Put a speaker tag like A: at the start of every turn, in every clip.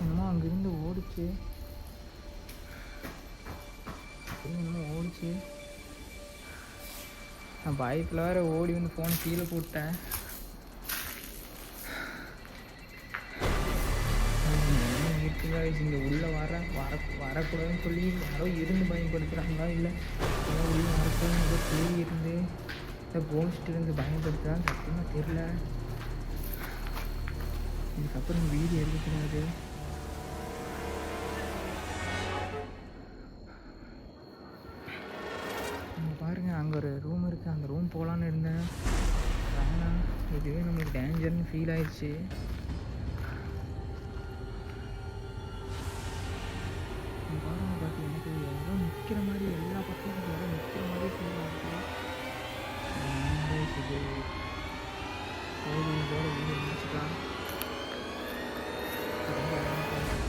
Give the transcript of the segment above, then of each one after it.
A: என்னமோ அங்கேருந்து ஓடிச்சு, என்னமோ ஓடிச்சு. நான் பயத்தில் வேறு ஓடி வந்து ஃபோன் கீழே போட்டேன். இங்கே உள்ளே வரக்கூடாதுன்னு சொல்லி யாரோ இருந்து பயன்படுத்துகிறாங்களா, இல்லை யாரோ உள்ளே வரக்கூடாது ஏதோ பேய் இருந்து இல்லை கோஸ்ட் இருந்து பயன்படுத்துகிறான்னு சத்தியமாக தெரில. இதுக்கப்புறம் வீடியோ எடுக்கக்கூடாது. பாருங்கள், அங்கே ஒரு ரூம் இருக்குது, அந்த ரூம் போகலான்னு இருந்தேன். வேணாம், இதுவே நம்மளுக்கு டேஞ்சர்னு ஃபீல் ஆயிடுச்சு. பாருங்க பார்த்து எனக்கு யாரோ நிற்கிற மாதிரி, எல்லா பக்கமும் யாரோ நிற்கிற மாதிரி ஃபீல் ஆகுது. இது கோவிலோட வீடு முடிச்சுக்கலாம். ரொம்ப டேஞ்சர் கைஸ்.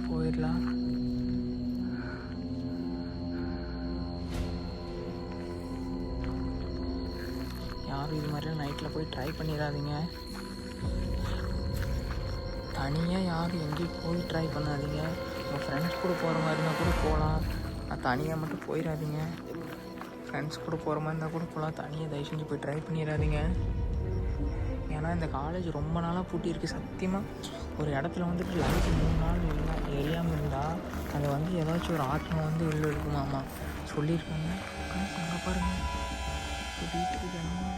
A: போயிடலாம். யாரும் இது மாதிரிலாம் நைட்டில் போய் ட்ரை பண்ணிடாதீங்க. தனியாக யாரும் எங்கேயும் போய் ட்ரை பண்ணாதீங்க. உங்கள் ஃப்ரெண்ட்ஸ் கூட போகிற மாதிரி இருந்தால் கூட போகலாம், தனியாக மட்டும் போயிடாதீங்க. ஃப்ரெண்ட்ஸ் கூட போகிற மாதிரி இருந்தால் கூட போகலாம், தனியாக தயவு செஞ்சு போய் ட்ரை பண்ணிடாதீங்க. ஏன்னா இந்த காலேஜ் ரொம்ப நாளாக பூட்டியிருக்கு. சத்தியமாக ஒரு இடத்துல வந்துட்டு லைட்டு 3 நாள் எல்லாம் எரியாமல் இருந்தால் அதை வந்து ஏதாச்சும் ஒரு ஆத்மா வந்து உள்ளே இருக்குமாம்மா சொல்லியிருக்காங்க. அங்கே பாருங்கள், இப்போ வீட்டுக்கு ஜனமாக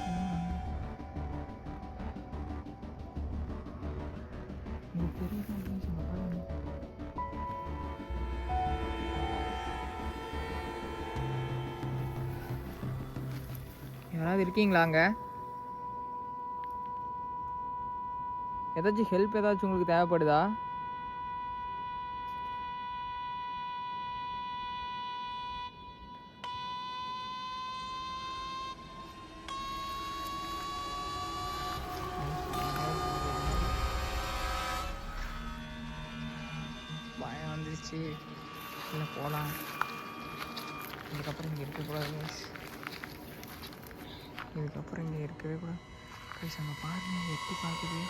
A: யாராவது இருக்கீங்களா? அங்கே ஏதாச்சும் ஹெல்ப் ஏதாச்சும் உங்களுக்கு தேவைப்படுதா? பயம் வந்துருச்சு, இல்லை போகலாம். இதுக்கப்புறம் இங்கே இருக்கக்கூடாது, இதுக்கப்புறம் இங்கே இருக்கவே கூடாது. அங்கே பாருங்க, எட்டி பார்க்குது.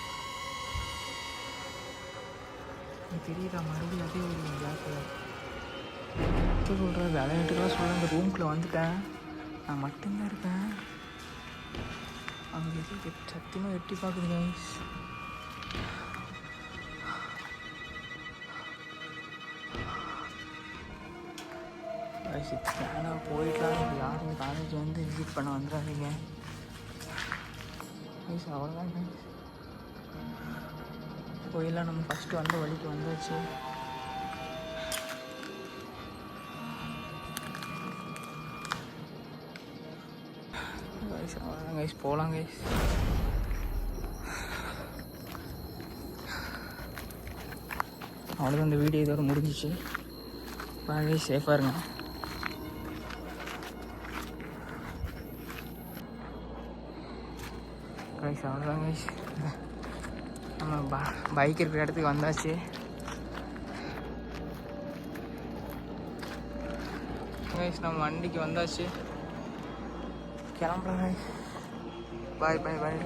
A: தெரியுதா மறுபடியும் அதே ஒரு பிளாக் கலர். எப்போ சொல்கிறேன், விளையாட்டுக்கெல்லாம் சொல்கிறேன். இந்த ரூம்குள்ளே வந்துட்டேன், நான் மட்டும்தான் இருக்கேன். அங்கே எது சத்தியமாக எட்டி பார்க்குது கைஸ். ஆனால் போயிடலாம். யாரும் இந்த காலேஜ் வந்து விசிட் பண்ண வந்துடாதீங்க கைஸ். அவ்வளோதான் கைஸ், போயிடலாம். நம்ம ஃபஸ்ட்டு வந்த வழிக்கு வந்தாச்சு. கைஸ் அவ்வளோதான் கைஸ், போகலாம் கைஸ். அவ்வளோதான், இந்த வீடியோ இதோட முடிஞ்சிச்சு. பாய், சேஃபாக இருங்க. கைஸ் அவ்வளோதான் கைஸ், நம்ம பைக் இருக்கிற இடத்துக்கு வந்தாச்சு. கைஸ் நம்ம வண்டிக்கு வந்தாச்சு, கிளம்புறேன் கைஸ். பாய் பாய் பாய்.